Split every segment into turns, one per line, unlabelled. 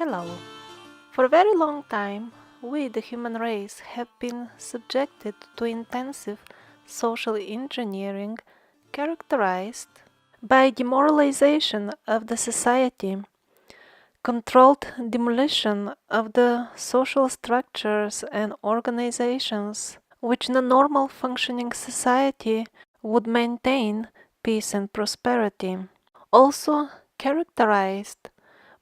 Hello. For a very long time, we, the human race, have been subjected to intensive social engineering characterized by demoralization of the society, controlled demolition of the social structures and organizations which in a normal functioning society would maintain peace and prosperity. Also characterized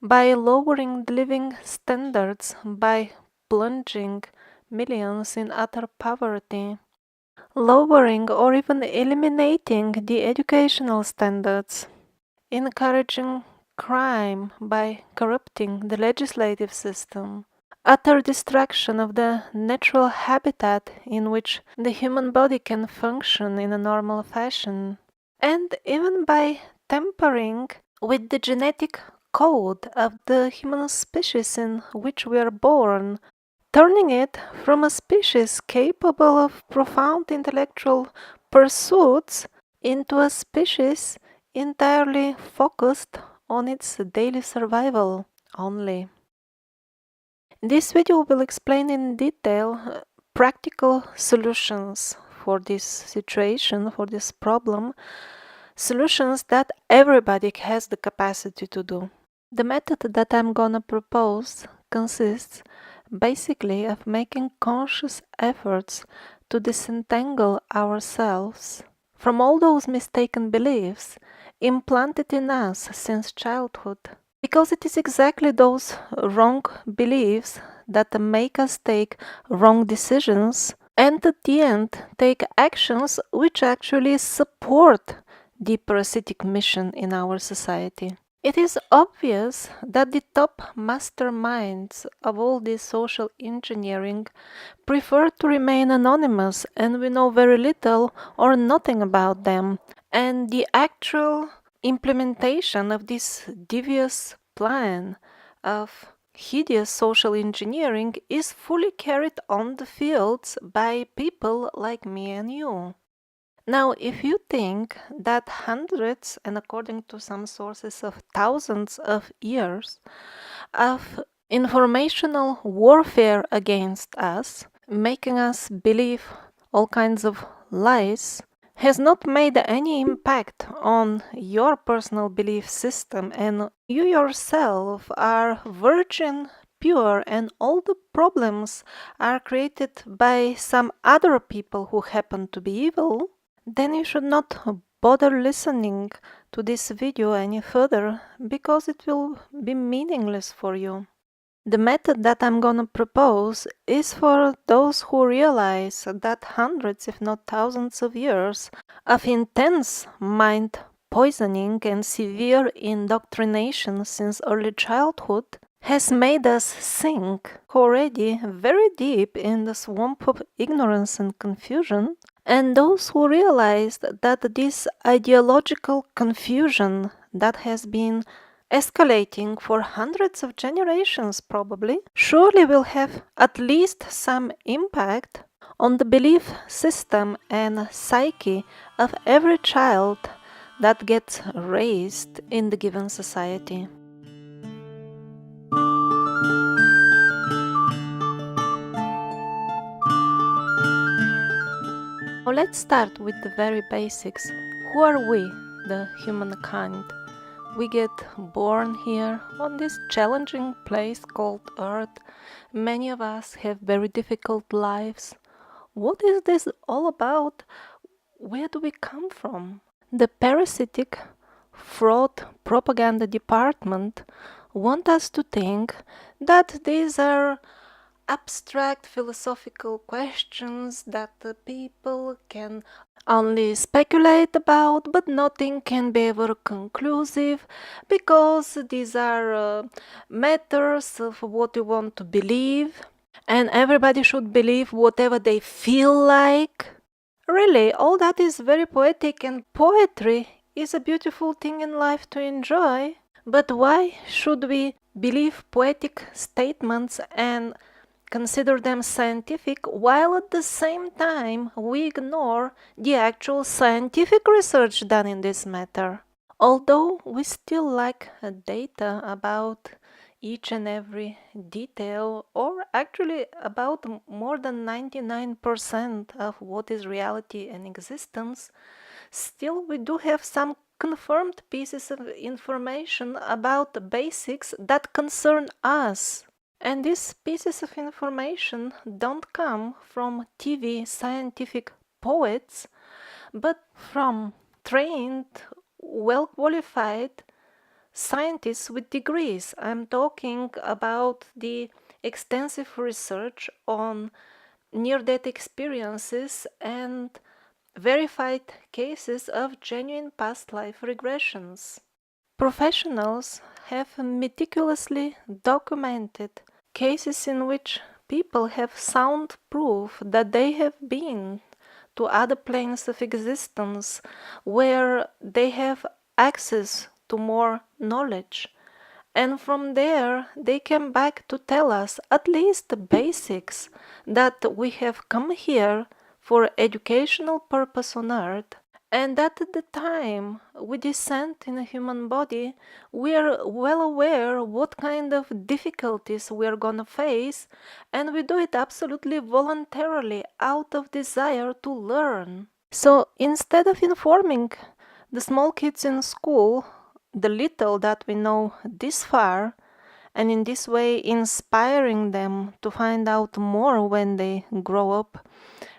by lowering the living standards by plunging millions in utter poverty, lowering or even eliminating the educational standards, encouraging crime by corrupting the legislative system, utter destruction of the natural habitat in which the human body can function in a normal fashion, and even by tampering with the genetic code of the human species in which we are born, turning it from a species capable of profound intellectual pursuits into a species entirely focused on its daily survival only. This video will explain in detail practical solutions for this situation, for this problem, solutions that everybody has the capacity to do. The method that I'm gonna propose consists basically of making conscious efforts to disentangle ourselves from all those mistaken beliefs implanted in us since childhood. Because it is exactly those wrong beliefs that make us take wrong decisions and at the end take actions which actually support the parasitic mission in our society. It is obvious that the top masterminds of all this social engineering prefer to remain anonymous, and we know very little or nothing about them. And the actual implementation of this devious plan of hideous social engineering is fully carried on the fields by people like me and you. Now, if you think that hundreds, and according to some sources of thousands of years, of informational warfare against us, making us believe all kinds of lies, has not made any impact on your personal belief system, and you yourself are virgin, pure, and all the problems are created by some other people who happen to be evil, then you should not bother listening to this video any further because it will be meaningless for you. The method that I'm gonna propose is for those who realize that hundreds, if not thousands of years of intense mind poisoning and severe indoctrination since early childhood has made us sink already very deep in the swamp of ignorance and confusion, and those who realized that this ideological confusion that has been escalating for hundreds of generations probably surely will have at least some impact on the belief system and psyche of every child that gets raised in the given society. Now let's start with the very basics. Who are we, the humankind? We get born here on this challenging place called Earth. Many of us have very difficult lives. What is this all about? Where do we come from? The parasitic fraud propaganda department want us to think that these are abstract philosophical questions that the people can only speculate about, but nothing can be ever conclusive because these are matters of what you want to believe, and everybody should believe whatever they feel like. Really, all that is very poetic, and poetry is a beautiful thing in life to enjoy. But why should we believe poetic statements and consider them scientific, while at the same time we ignore the actual scientific research done in this matter? Although we still lack data about each and every detail, or actually about more than 99% of what is reality and existence, still we do have some confirmed pieces of information about the basics that concern us. And these pieces of information don't come from TV scientific poets, but from trained, well qualified scientists with degrees. I'm talking about the extensive research on near death experiences and verified cases of genuine past life regressions. Professionals have meticulously documented cases in which people have sound proof that they have been to other planes of existence where they have access to more knowledge. And from there, they came back to tell us at least the basics that we have come here for educational purpose on earth, and that at the time we descend in a human body, we are well aware what kind of difficulties we are gonna face, and we do it absolutely voluntarily out of desire to learn. So instead of informing the small kids in school the little that we know this far, and in this way inspiring them to find out more when they grow up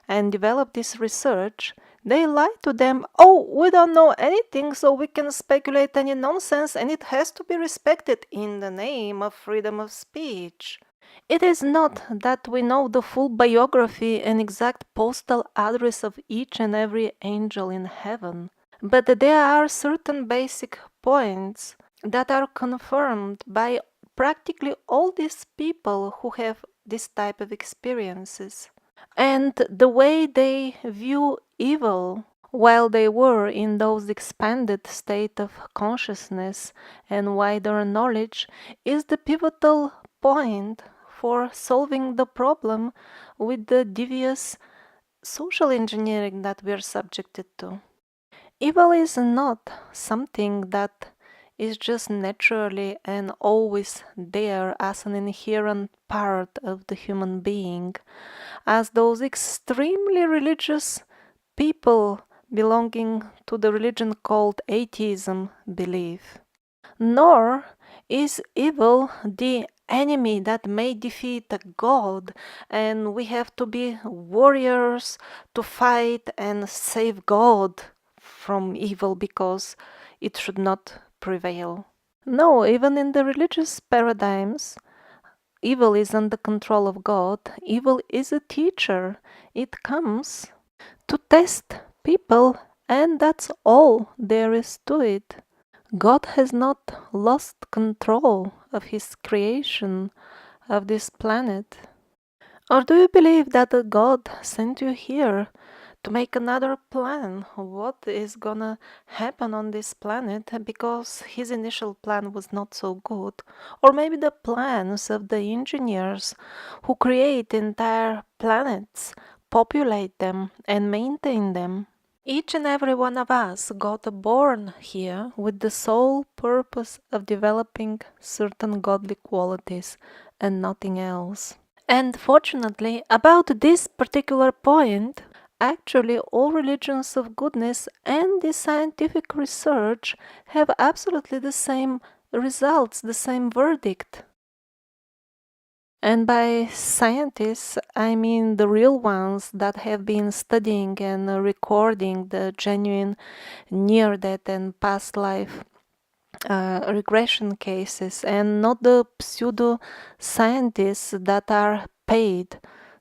and develop this research, they lie to them, oh, we don't know anything, so we can speculate any nonsense, and it has to be respected in the name of freedom of speech. It is not that we know the full biography and exact postal address of each and every angel in heaven, but there are certain basic points that are confirmed by practically all these people who have this type of experiences. And the way they view evil while they were in those expanded state of consciousness and wider knowledge is the pivotal point for solving the problem with the devious social engineering that we are subjected to. Evil is not something that is just naturally and always there as an inherent part of the human being, as those extremely religious people belonging to the religion called atheism believe. Nor is evil the enemy that may defeat God, and we have to be warriors to fight and save God from evil because it should not prevail. No, even in the religious paradigms, evil is under control of God. Evil is a teacher. It comes to test people, and that's all there is to it. God has not lost control of his creation of this planet. Or do you believe that God sent you here to make another plan what is gonna happen on this planet because his initial plan was not so good? Or maybe the plans of the engineers who create entire planets, populate them and maintain them. Each and every one of us got born here with the sole purpose of developing certain godly qualities and nothing else. And fortunately, about this particular point, actually all religions of goodness and the scientific research have absolutely the same results, the same verdict. And by scientists, I mean the real ones that have been studying and recording the genuine near-death and past life regression cases, and not the pseudo-scientists that are paid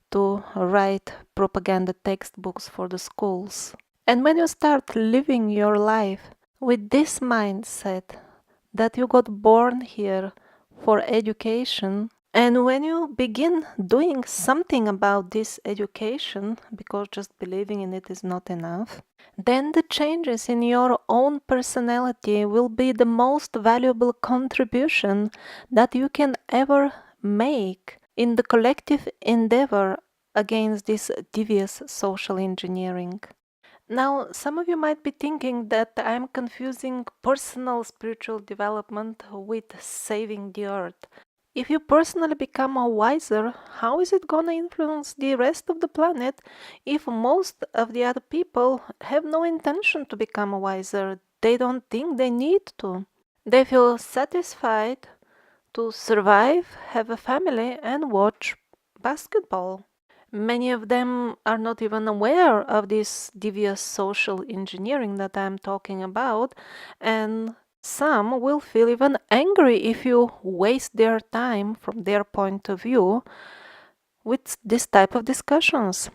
to write propaganda textbooks for the schools. And when you start living your life with this mindset that you got born here for education, and when you begin doing something about this education, because just believing in it is not enough, then the changes in your own personality will be the most valuable contribution that you can ever make in the collective endeavor against this devious social engineering. Now, some of you might be thinking that I'm confusing personal spiritual development with saving the earth. If you personally become wiser, how is it gonna influence the rest of the planet if most of the other people have no intention to become wiser? They don't think they need to. They feel satisfied to survive, have a family, and watch basketball. Many of them are not even aware of this devious social engineering that I'm talking about, and some will feel even angry if you waste their time from their point of view with this type of discussions.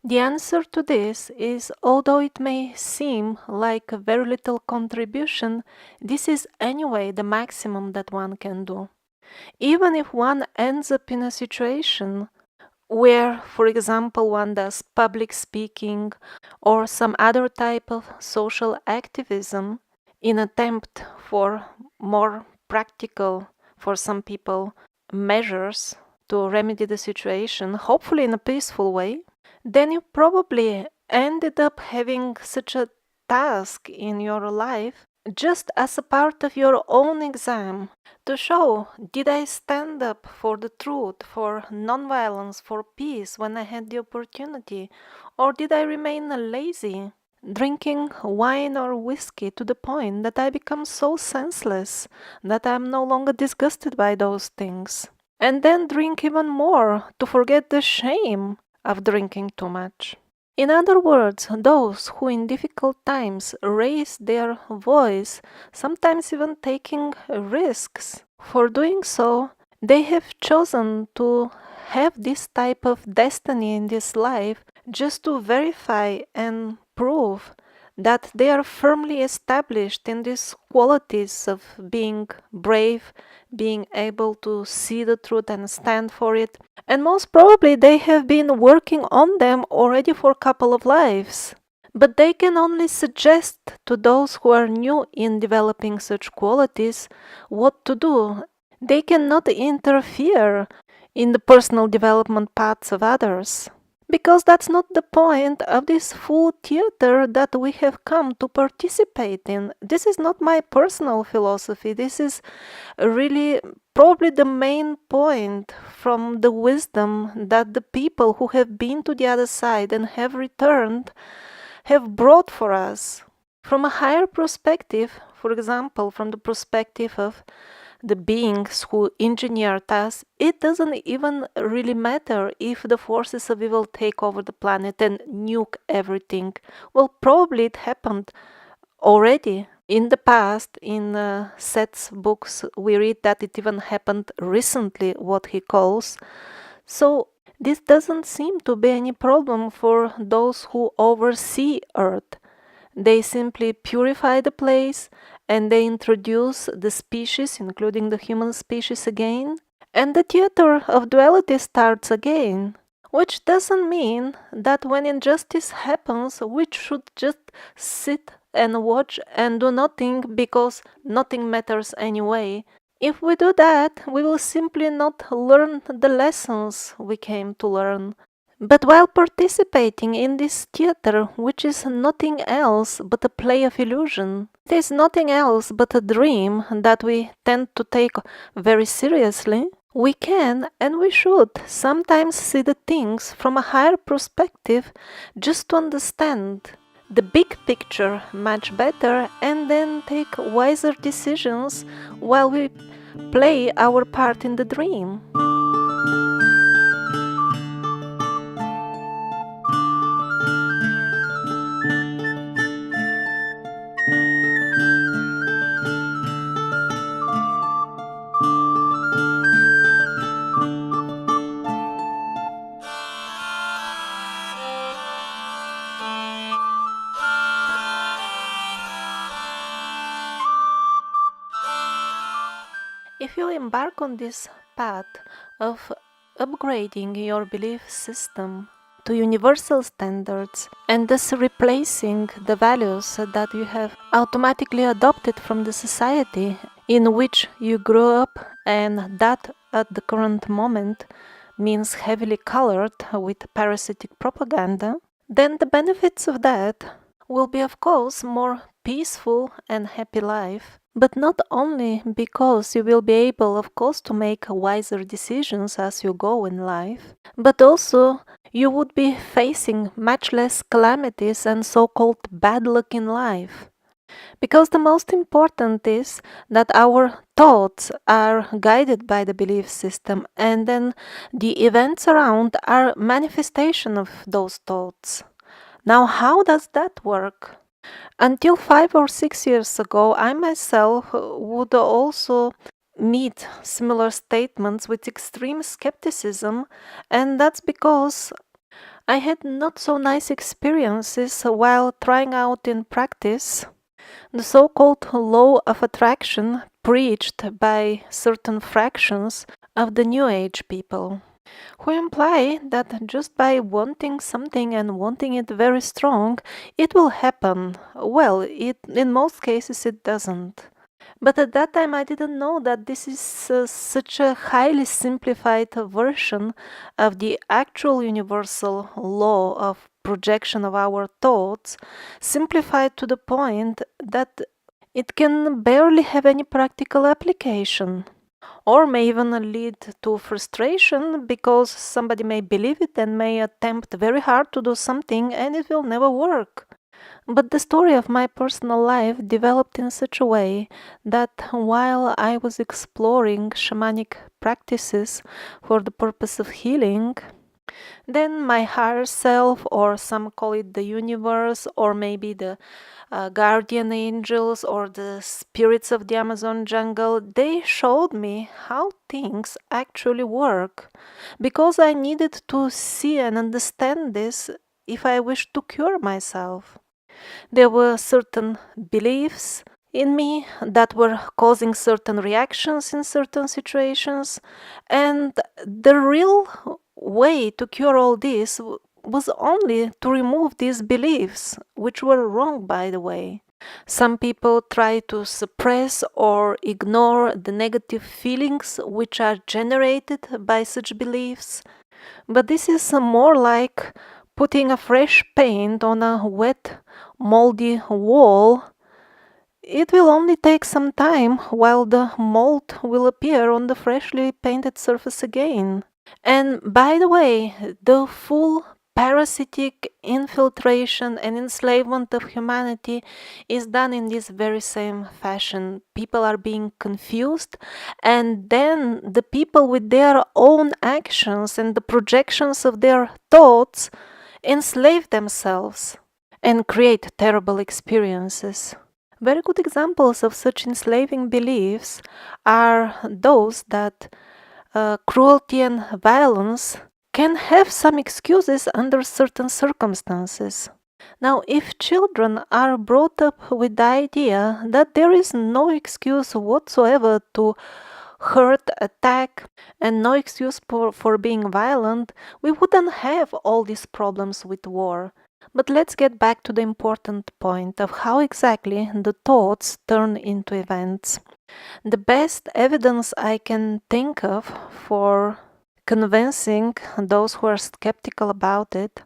The answer to this is, although it may seem like a very little contribution, this is anyway the maximum that one can do. Even if one ends up in a situation where, for example, one does public speaking or some other type of social activism in attempt for more practical, for some people, measures to remedy the situation, hopefully in a peaceful way, then you probably ended up having such a task in your life just as a part of your own exam to show, did I stand up for the truth, for nonviolence, for peace when I had the opportunity, or did I remain lazy, drinking wine or whiskey to the point that I become so senseless that I'm no longer disgusted by those things, and then drink even more to forget the shame of drinking too much. In other words, those who in difficult times raise their voice, sometimes even taking risks. For doing so, they have chosen to have this type of destiny in this life just to verify and prove that they are firmly established in these qualities of being brave, being able to see the truth and stand for it. And most probably they have been working on them already for a couple of lives. But they can only suggest to those who are new in developing such qualities what to do. They cannot interfere in the personal development paths of others. Because that's not the point of this full theater that we have come to participate in. This is not my personal philosophy. This is really probably the main point from the wisdom that the people who have been to the other side and have returned have brought for us. From a higher perspective, for example, from the perspective of the beings who engineered us, it doesn't even really matter if the forces of evil take over the planet and nuke everything. Well, probably it happened already. In the past, in Seth's books, we read that it even happened recently, what he calls. So this doesn't seem to be any problem for those who oversee Earth. They simply purify the place and they introduce the species, including the human species again, and the theater of duality starts again. Which doesn't mean that when injustice happens, we should just sit and watch and do nothing because nothing matters anyway. If we do that, we will simply not learn the lessons we came to learn. But while participating in this theater, which is nothing else but a play of illusion, it is nothing else but a dream that we tend to take very seriously, we can and we should sometimes see the things from a higher perspective just to understand the big picture much better and then take wiser decisions while we play our part in the dream. If you embark on this path of upgrading your belief system to universal standards and thus replacing the values that you have automatically adopted from the society in which you grew up, and that at the current moment means heavily colored with parasitic propaganda, then the benefits of that will be, of course, more peaceful and happy life. But not only because you will be able, of course, to make wiser decisions as you go in life, but also you would be facing much less calamities and so-called bad luck in life. Because the most important is that our thoughts are guided by the belief system, and then the events around are manifestation of those thoughts. Now, how does that work? Until 5 or 6 years ago, I myself would also meet similar statements with extreme skepticism, and that's because I had not so nice experiences while trying out in practice the so-called law of attraction preached by certain fractions of the New Age people, who imply that just by wanting something and wanting it very strong, it will happen. Well, in most cases it doesn't. But at that time I didn't know that this is such a highly simplified version of the actual universal law of projection of our thoughts, simplified to the point that it can barely have any practical application, or may even lead to frustration because somebody may believe it and may attempt very hard to do something and it will never work. But the story of my personal life developed in such a way that while I was exploring shamanic practices for the purpose of healing, then my higher self, or some call it the universe, or maybe the guardian angels or the spirits of the Amazon jungle, they showed me how things actually work, because I needed to see and understand this if I wished to cure myself. There were certain beliefs in me that were causing certain reactions in certain situations, and the real way to cure all this was only to remove these beliefs, which were wrong, by the way. Some people try to suppress or ignore the negative feelings which are generated by such beliefs, but this is more like putting a fresh paint on a wet, moldy wall. It will only take some time while the mold will appear on the freshly painted surface again. And by the way, the full parasitic infiltration and enslavement of humanity is done in this very same fashion. People are being confused, and then the people with their own actions and the projections of their thoughts enslave themselves and create terrible experiences. Very good examples of such enslaving beliefs are those that cruelty and violence can have some excuses under certain circumstances. Now, if children are brought up with the idea that there is no excuse whatsoever to hurt, attack, and no excuse for being violent, we wouldn't have all these problems with war. But let's get back to the important point of how exactly the thoughts turn into events. The best evidence I can think of for convincing those who are skeptical about it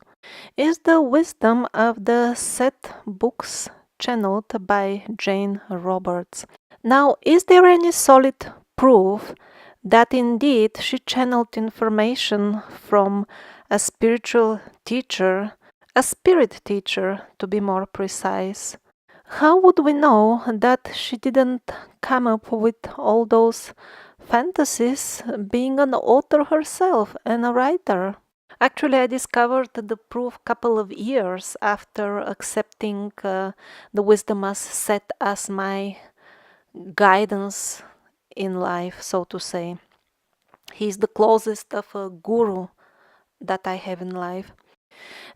is the wisdom of the Set books channeled by Jane Roberts. Now, is there any solid proof that indeed she channeled information from a spiritual teacher, a spirit teacher to be more precise? How would we know that she didn't come up with all those fantasies being an author herself and a writer? Actually, I discovered the proof couple of years after accepting the wisdom as set as my guidance in life, so to say. He's the closest of a guru that I have in life.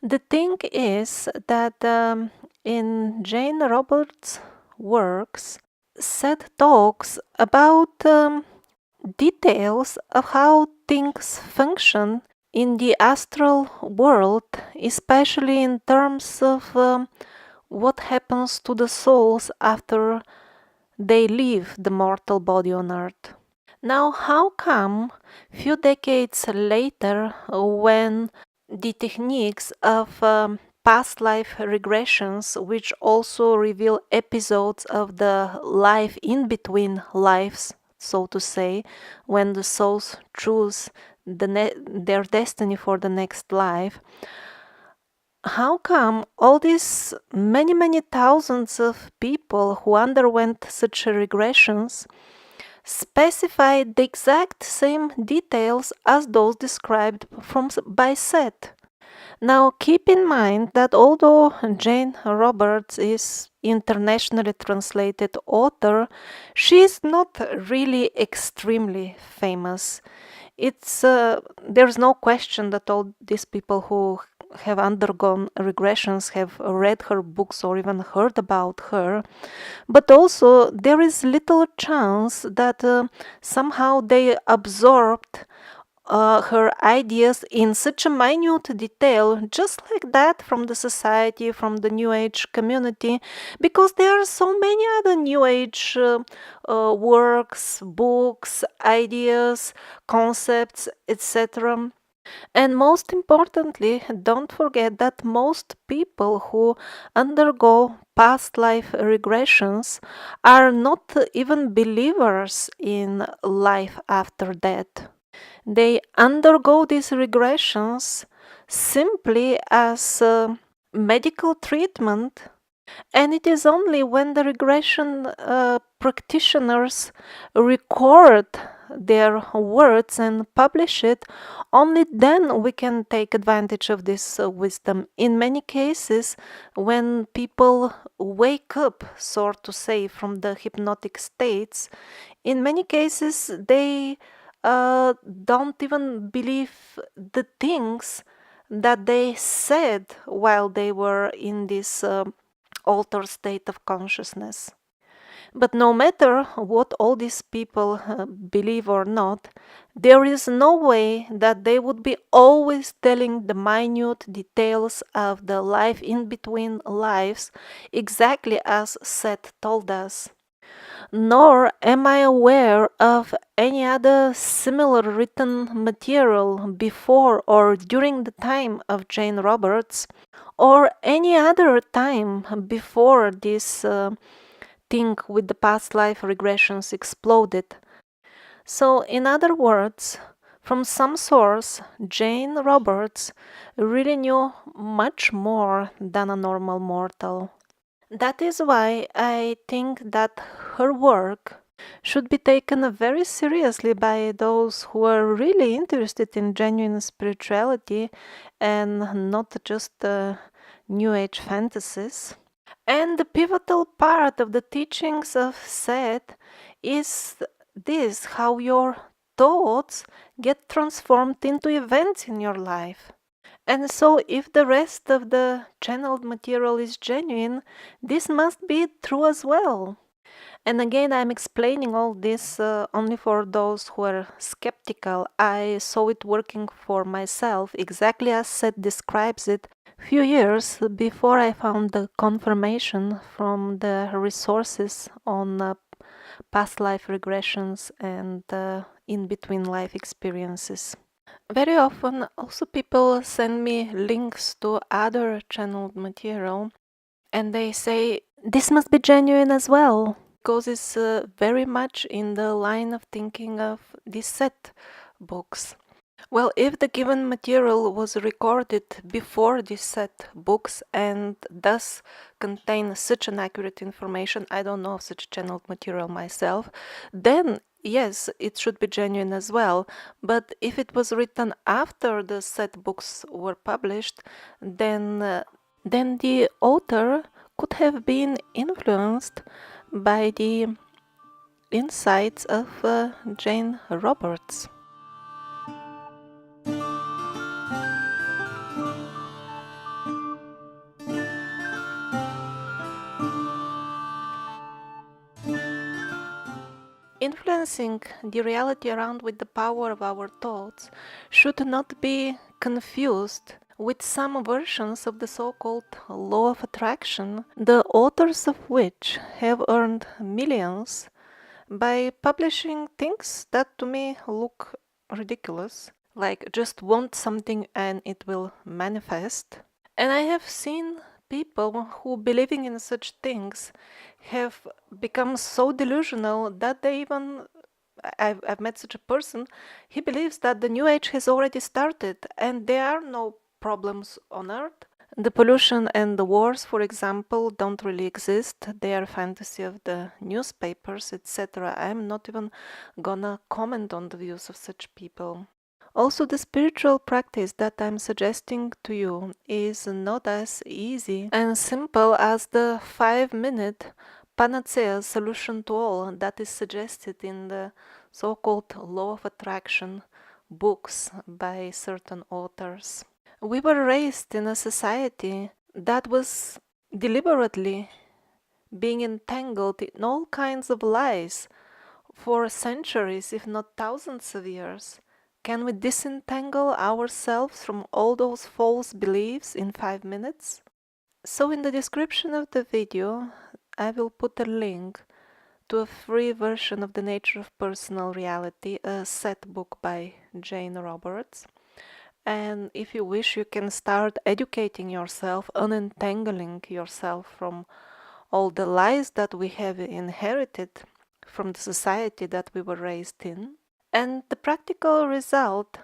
The thing is that in Jane Roberts' works, Seth talks about details of how things function in the astral world, especially in terms of what happens to the souls after they leave the mortal body on earth. Now, how come few decades later, when the techniques of past life regressions, which also reveal episodes of the life in between lives, so to say, when the souls choose their destiny for the next life. How come all these many thousands of people who underwent such regressions specify the exact same details as those described by Seth? Now, keep in mind that although Jane Roberts is internationally translated author, she is not really extremely famous. There's no question that all these people who have undergone regressions have read her books or even heard about her, but also there is little chance that somehow they absorbed her ideas in such a minute detail, just like that, from the society, from the New Age community, because there are so many other New Age works, books, ideas, concepts, etc. And most importantly, don't forget that most people who undergo past life regressions are not even believers in life after death. They undergo these regressions simply as medical treatment, and it is only when the regression practitioners record their words and publish it, only then we can take advantage of this wisdom. In many cases, when people wake up, so to say, from the hypnotic states, in many cases they don't even believe the things that they said while they were in this altered state of consciousness. But no matter what all these people believe or not, there is no way that they would be always telling the minute details of the life in between lives, exactly as Seth told us. Nor am I aware of any other similar written material before or during the time of Jane Roberts, or any other time before this thing with the past life regressions exploded. So, in other words, from some source, Jane Roberts really knew much more than a normal mortal. That is why I think that her work should be taken very seriously by those who are really interested in genuine spirituality and not just New Age fantasies. And the pivotal part of the teachings of Seth is this: how your thoughts get transformed into events in your life. And so, if the rest of the channeled material is genuine, this must be true as well. And again, I'm explaining all this only for those who are skeptical. I saw it working for myself, exactly as Seth describes it, few years before I found the confirmation from the resources on past life regressions and in between life experiences. Very often, also people send me links to other channeled material and they say, this must be genuine as well, because it's very much in the line of thinking of these Seth books. Well, if the given material was recorded before these Seth books and thus contain such an accurate information, I don't know of such channeled material myself, then yes, it should be genuine as well. But if it was written after the Seth books were published, then the author could have been influenced by the insights of Jane Roberts. Influencing the reality around with the power of our thoughts should not be confused with some versions of the so-called law of attraction, the authors of which have earned millions by publishing things that to me look ridiculous, like just want something and it will manifest. And I have seen people who, believing in such things, have become so delusional that they even, I've met such a person, he believes that the new age has already started and there are no problems on earth. The pollution and the wars, for example, don't really exist. They are fantasy of the newspapers, etc. I'm not even gonna comment on the views of such people. Also, the spiritual practice that I'm suggesting to you is not as easy and simple as the 5-minute panacea solution to all that is suggested in the so-called law of attraction books by certain authors. We were raised in a society that was deliberately being entangled in all kinds of lies for centuries, if not thousands of years. Can we disentangle ourselves from all those false beliefs in 5 minutes? So in the description of the video, I will put a link to a free version of The Nature of Personal Reality, a set book by Jane Roberts. And if you wish, you can start educating yourself, unentangling yourself from all the lies that we have inherited from the society that we were raised in. And the practical result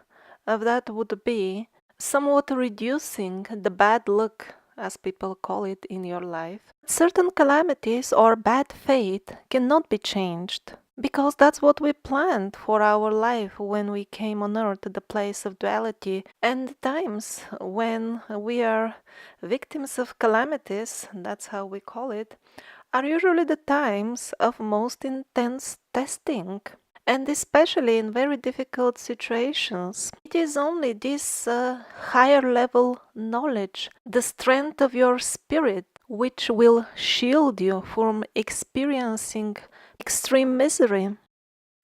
of that would be somewhat reducing the bad luck, as people call it, in your life. Certain calamities or bad fate cannot be changed, because that's what we planned for our life when we came on earth, the place of duality. And the times when we are victims of calamities, that's how we call it, are usually the times of most intense testing. And especially in very difficult situations, it is only this higher level knowledge, the strength of your spirit, which will shield you from experiencing extreme misery.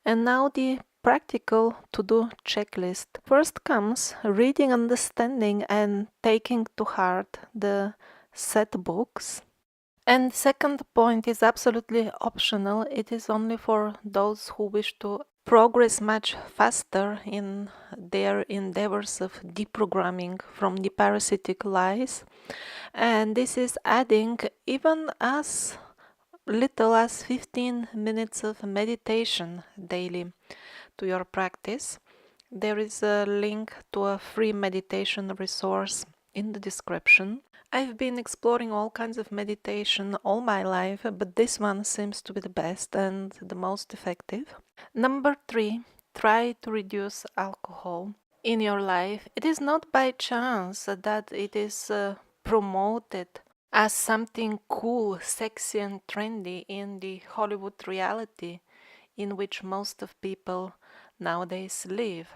And now the practical to-do checklist. First comes reading, understanding, and taking to heart the set books. And second point is absolutely optional. It is only for those who wish to progress much faster in their endeavors of deprogramming from the parasitic lies. And this is adding even as little as 15 minutes of meditation daily to your practice. There is a link to a free meditation resource in the description. I've been exploring all kinds of meditation all my life, but this one seems to be the best and the most effective. Number 3, try to reduce alcohol in your life. It is not by chance that it is promoted as something cool, sexy, and trendy in the Hollywood reality in which most of people nowadays live.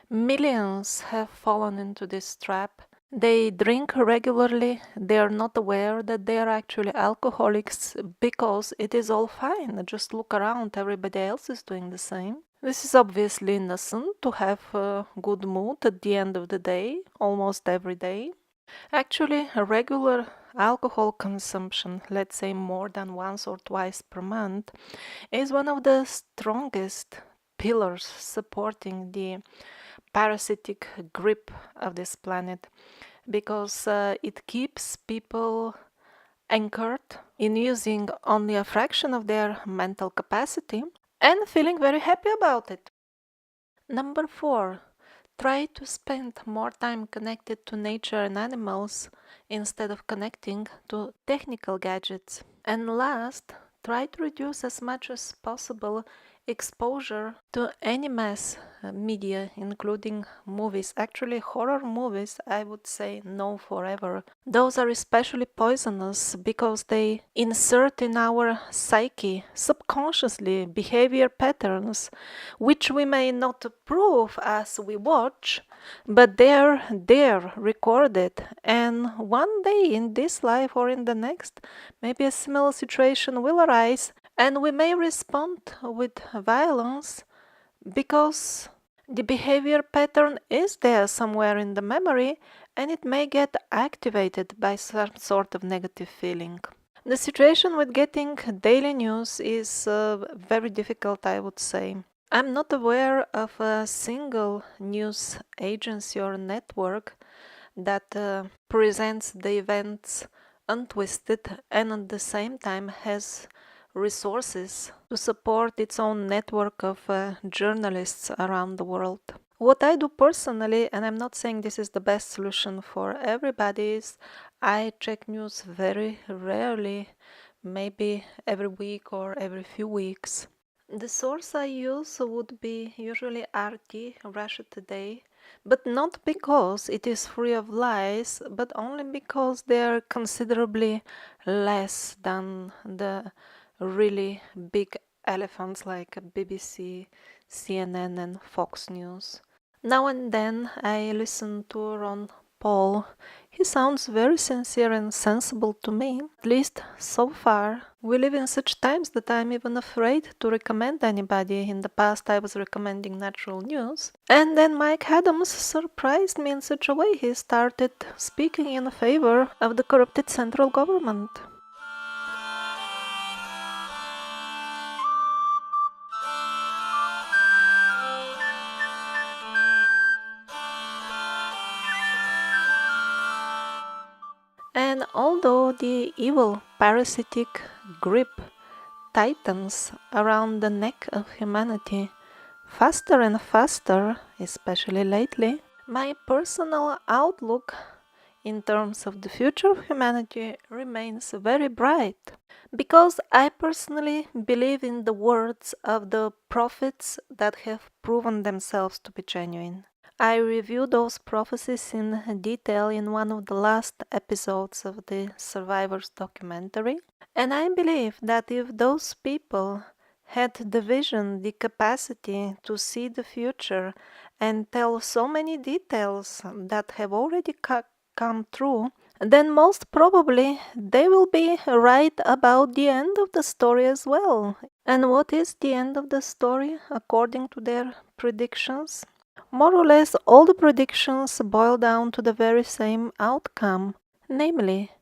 Millions have fallen into this trap. They drink regularly, they are not aware that they are actually alcoholics because it is all fine. Just look around, everybody else is doing the same. This is obviously innocent to have a good mood at the end of the day, almost every day. Actually, a regular alcohol consumption, let's say more than once or twice per month, is one of the strongest pillars supporting the parasitic grip of this planet, because it keeps people anchored in using only a fraction of their mental capacity and feeling very happy about it. Number 4, try to spend more time connected to nature and animals instead of connecting to technical gadgets. And last, try to reduce as much as possible exposure to any mass media, including movies. Actually, horror movies, I would say no forever. Those are especially poisonous because they insert in our psyche subconsciously behavior patterns which we may not approve as we watch, but they're there recorded, and one day in this life or in the next, maybe a similar situation will arise and we may respond with violence because the behavior pattern is there somewhere in the memory and it may get activated by some sort of negative feeling. The situation with getting daily news is very difficult, I would say. I'm not aware of a single news agency or network that presents the events untwisted and at the same time has resources to support its own network of journalists around the world. What I do personally, and I'm not saying this is the best solution for everybody, is I check news very rarely, maybe every week or every few weeks. The source I use would be usually RT, Russia Today, but not because it is free of lies, but only because they are considerably less than the really big elephants like BBC, CNN, and Fox News. Now and then I listen to Ron Paul. He sounds very sincere and sensible to me, at least so far. We live in such times that I'm even afraid to recommend anybody. In the past I was recommending natural news. And then Mike Adams surprised me in such a way. He started speaking in favor of the corrupted central government. And although the evil parasitic grip tightens around the neck of humanity faster and faster, especially lately, my personal outlook in terms of the future of humanity remains very bright. Because I personally believe in the words of the prophets that have proven themselves to be genuine. I reviewed those prophecies in detail in one of the last episodes of the Survivors documentary, and I believe that if those people had the vision, the capacity to see the future and tell so many details that have already come true, then most probably they will be right about the end of the story as well. And what is the end of the story according to their predictions? More or less all the predictions boil down to the very same outcome, namely,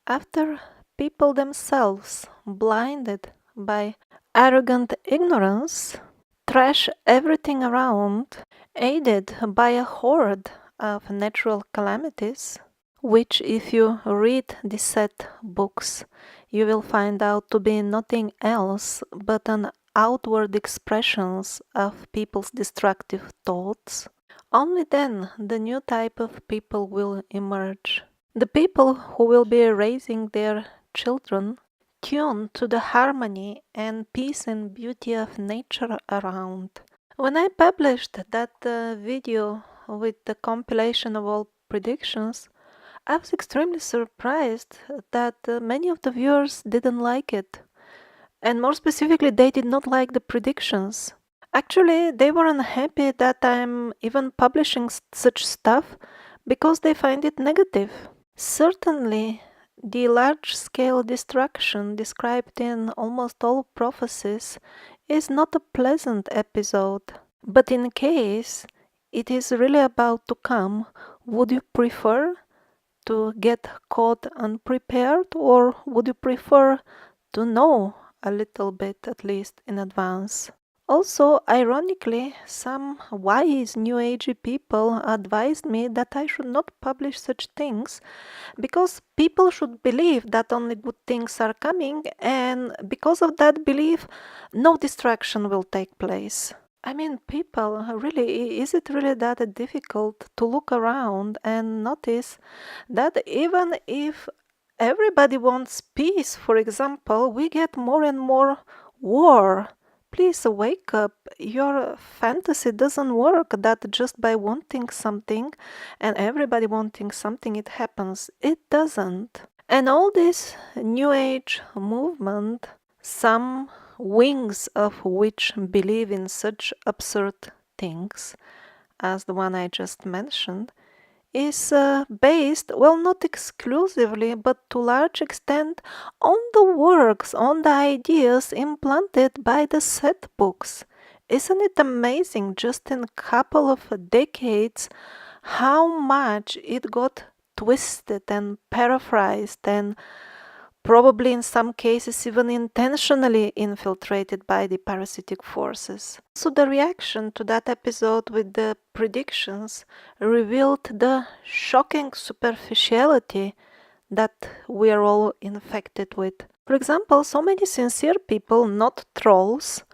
after people themselves, blinded by arrogant ignorance, trash everything around, aided by a horde of natural calamities, which if you read the set books, you will find out to be nothing else but an outward expressions of people's destructive thoughts, only then the new type of people will emerge. The people who will be raising their children tuned to the harmony and peace and beauty of nature around. When I published that video with the compilation of all predictions, I was extremely surprised that many of the viewers didn't like it. And more specifically, they did not like the predictions. Actually, they were unhappy that I'm even publishing such stuff because they find it negative. Certainly, the large-scale destruction described in almost all prophecies is not a pleasant episode. But in case it is really about to come, would you prefer to get caught unprepared, or would you prefer to know a little bit at least in advance? Also, ironically, some wise New Agey people advised me that I should not publish such things because people should believe that only good things are coming, and because of that belief, no destruction will take place. I mean, people, really, is it really that difficult to look around and notice that even if everybody wants peace, for example, we get more and more war? Please wake up. Your fantasy doesn't work that just by wanting something and everybody wanting something, it happens. It doesn't. And all this New Age movement, some wings of which believe in such absurd things as the one I just mentioned, is based, well, not exclusively, but to large extent on the works, on the ideas implanted by the set books. Isn't it amazing just in a couple of decades how much it got twisted and paraphrased and probably in some cases even intentionally infiltrated by the parasitic forces. So the reaction to that episode with the predictions revealed the shocking superficiality that we are all infected with. For example, so many sincere people, not trolls,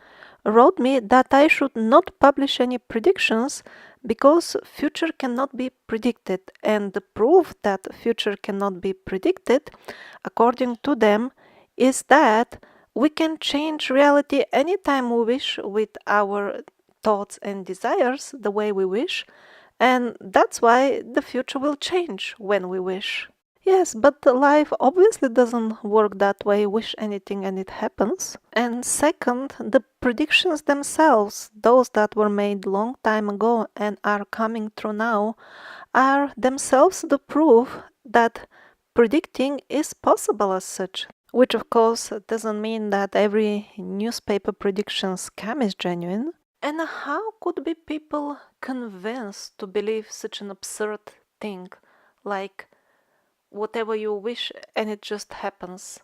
wrote me that I should not publish any predictions because future cannot be predicted, and the proof that future cannot be predicted, according to them, is that we can change reality anytime we wish with our thoughts and desires the way we wish, and that's why the future will change when we wish. Yes, but life obviously doesn't work that way. Wish anything and it happens. And second, the predictions themselves, those that were made long time ago and are coming true now, are themselves the proof that predicting is possible as such. Which of course doesn't mean that every newspaper prediction scam is genuine. And how could be people convinced to believe such an absurd thing like whatever you wish and it just happens?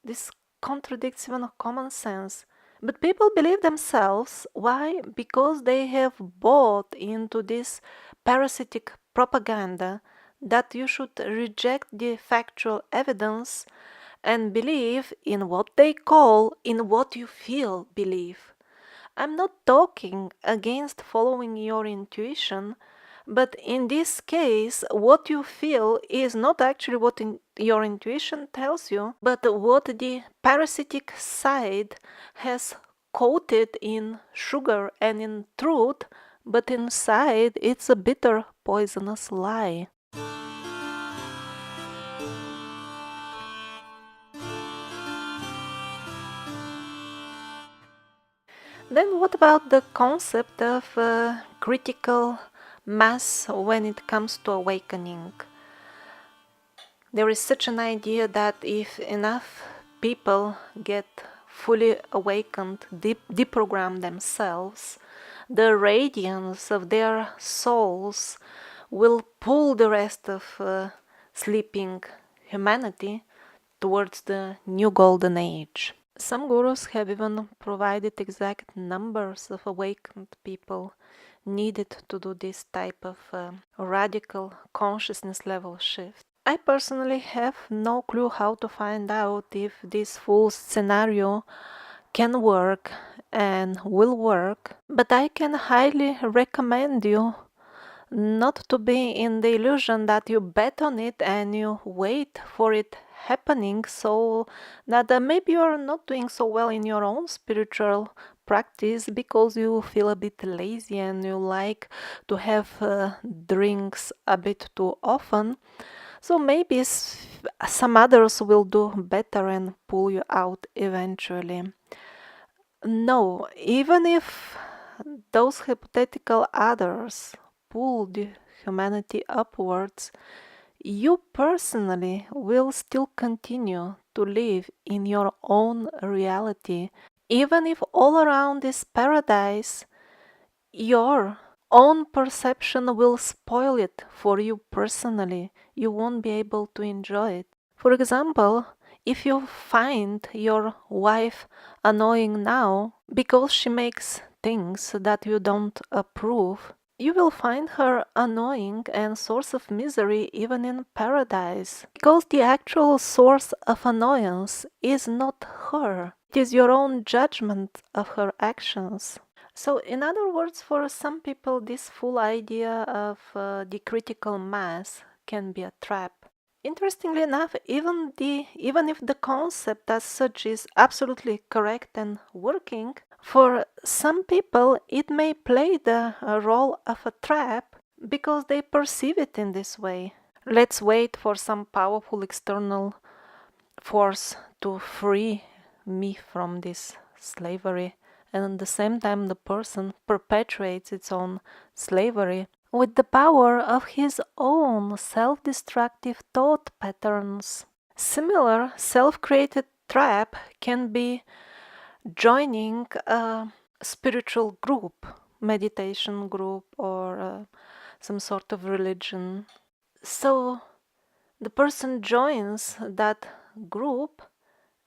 This contradicts even common sense. But people believe themselves. Why? Because they have bought into this parasitic propaganda that you should reject the factual evidence and believe in what they call, in what you feel believe. I'm not talking against following your intuition, but in this case, what you feel is not actually what your intuition tells you, but what the parasitic side has coated in sugar and in truth, but inside it's a bitter, poisonous lie. Then what about the concept of critical mass when it comes to awakening? There is such an idea that if enough people get fully awakened, deprogram themselves, the radiance of their souls will pull the rest of sleeping humanity towards the new golden age. Some gurus have even provided exact numbers of awakened people needed to do this type of radical consciousness level shift. I personally have no clue how to find out if this full scenario can work and will work, but I can highly recommend you not to be in the illusion that you bet on it and you wait for it happening, so that maybe you're not doing so well in your own spiritual practice because you feel a bit lazy and you like to have drinks a bit too often. So maybe some others will do better and pull you out eventually. No, even if those hypothetical others pull the humanity upwards, you personally will still continue to live in your own reality, even if all around is paradise. Your own perception will spoil it for you personally. You won't be able to enjoy it. For example, if you find your wife annoying now because she makes things that you don't approve, you will find her annoying and source of misery even in paradise. Because the actual source of annoyance is not her. It is your own judgment of her actions. So, in other words, for some people, this full idea of the critical mass can be a trap. Interestingly enough, even if the concept as such is absolutely correct and working, for some people it may play the role of a trap because they perceive it in this way. Let's wait for some powerful external force to free me from this slavery, and at the same time the person perpetuates its own slavery with the power of his own self-destructive thought patterns. Similar self-created trap can be joining a spiritual group, meditation group, or some sort of religion. So the person joins that group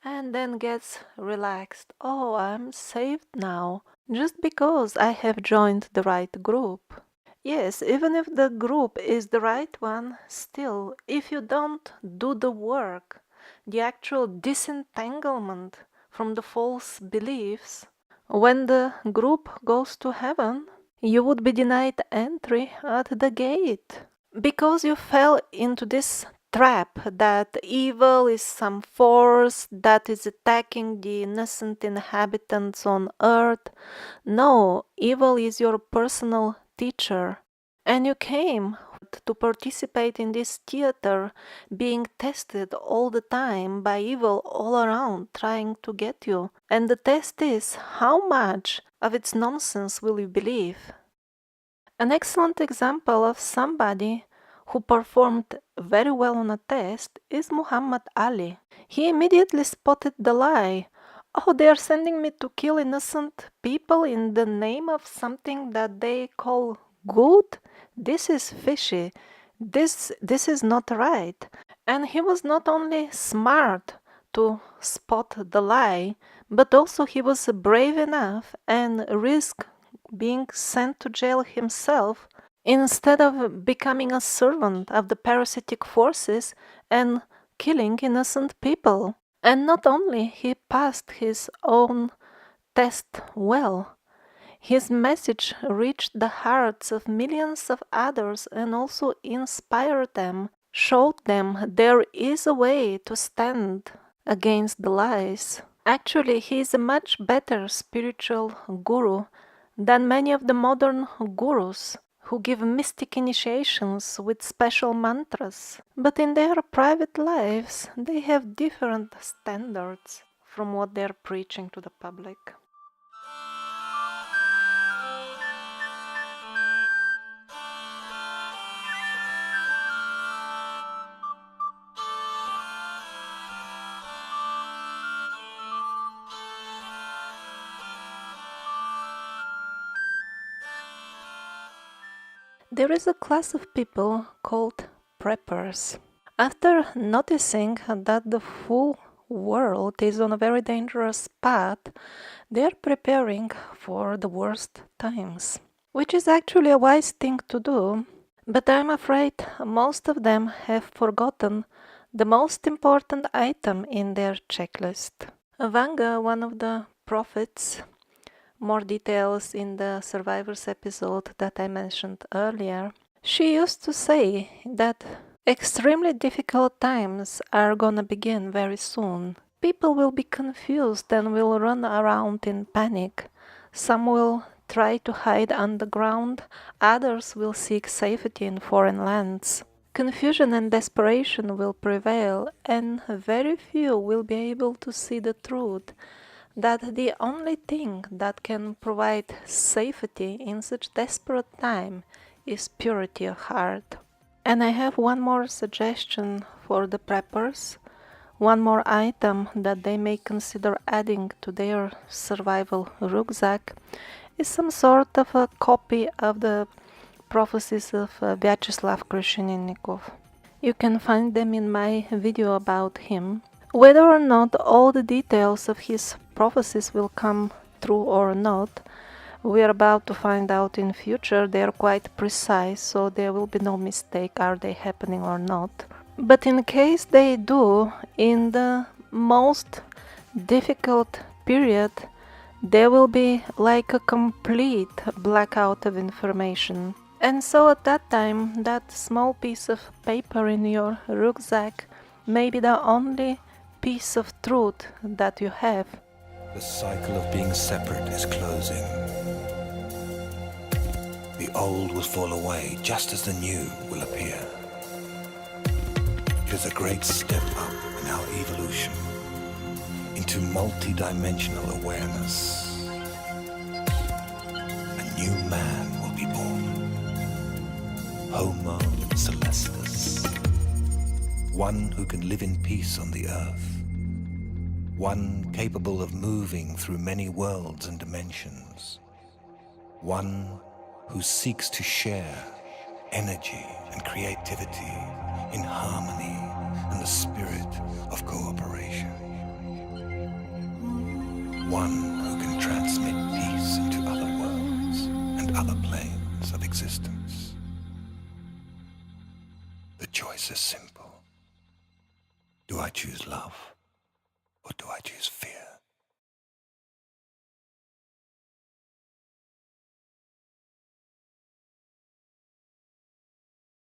and then gets relaxed. Oh, I'm saved now, just because I have joined the right group. Yes, even if the group is the right one, still, if you don't do the work, the actual disentanglement from the false beliefs, when the group goes to heaven, you would be denied entry at the gate. Because you fell into this trap that evil is some force that is attacking the innocent inhabitants on earth. No, evil is your personal teacher. And you came to participate in this theater, being tested all the time by evil all around, trying to get you. And the test is, how much of its nonsense will you believe? An excellent example of somebody who performed very well on a test is Muhammad Ali. He immediately spotted the lie. Oh, they are sending me to kill innocent people in the name of something that they call good? This is fishy. This is not right. And he was not only smart to spot the lie, but also he was brave enough and risked being sent to jail himself instead of becoming a servant of the parasitic forces and killing innocent people. And not only he passed his own test well, his message reached the hearts of millions of others and also inspired them, showed them there is a way to stand against the lies. Actually, he is a much better spiritual guru than many of the modern gurus who give mystic initiations with special mantras. But in their private lives, they have different standards from what they're preaching to the public. There is a class of people called preppers. After noticing that the full world is on a very dangerous path, they are preparing for the worst times, which is actually a wise thing to do, but I'm afraid most of them have forgotten the most important item in their checklist. Vanga, one of the prophets, more details in the survivors episode that I mentioned earlier, she used to say that extremely difficult times are gonna begin very soon. People will be confused and will run around in panic. Some will try to hide underground, others will seek safety in foreign lands. Confusion and desperation will prevail, and very few will be able to see the truth that the only thing that can provide safety in such desperate time is purity of heart. And I have one more suggestion for the preppers, one more item that they may consider adding to their survival rucksack is some sort of a copy of the prophecies of Vyacheslav Krusheninnikov. You can find them in my video about him. Whether or not all the details of his prophecies will come true or not, we are about to find out in future. They are quite precise, so there will be no mistake are they happening or not. But in case they do, in the most difficult period, there will be like a complete blackout of information. And so at that time, that small piece of paper in your rucksack may be the only piece of truth that you have.
The cycle of being separate is closing. The old will fall away just as the new will appear. It is a great step up in our evolution into multi-dimensional awareness. A new man will be born. Homo Celestis. One who can live in peace on the earth. One capable of moving through many worlds and dimensions. One who seeks to share energy and creativity in harmony and the spirit of cooperation. One who can transmit peace into other worlds and other planes of existence. The choice is simple. Do I choose love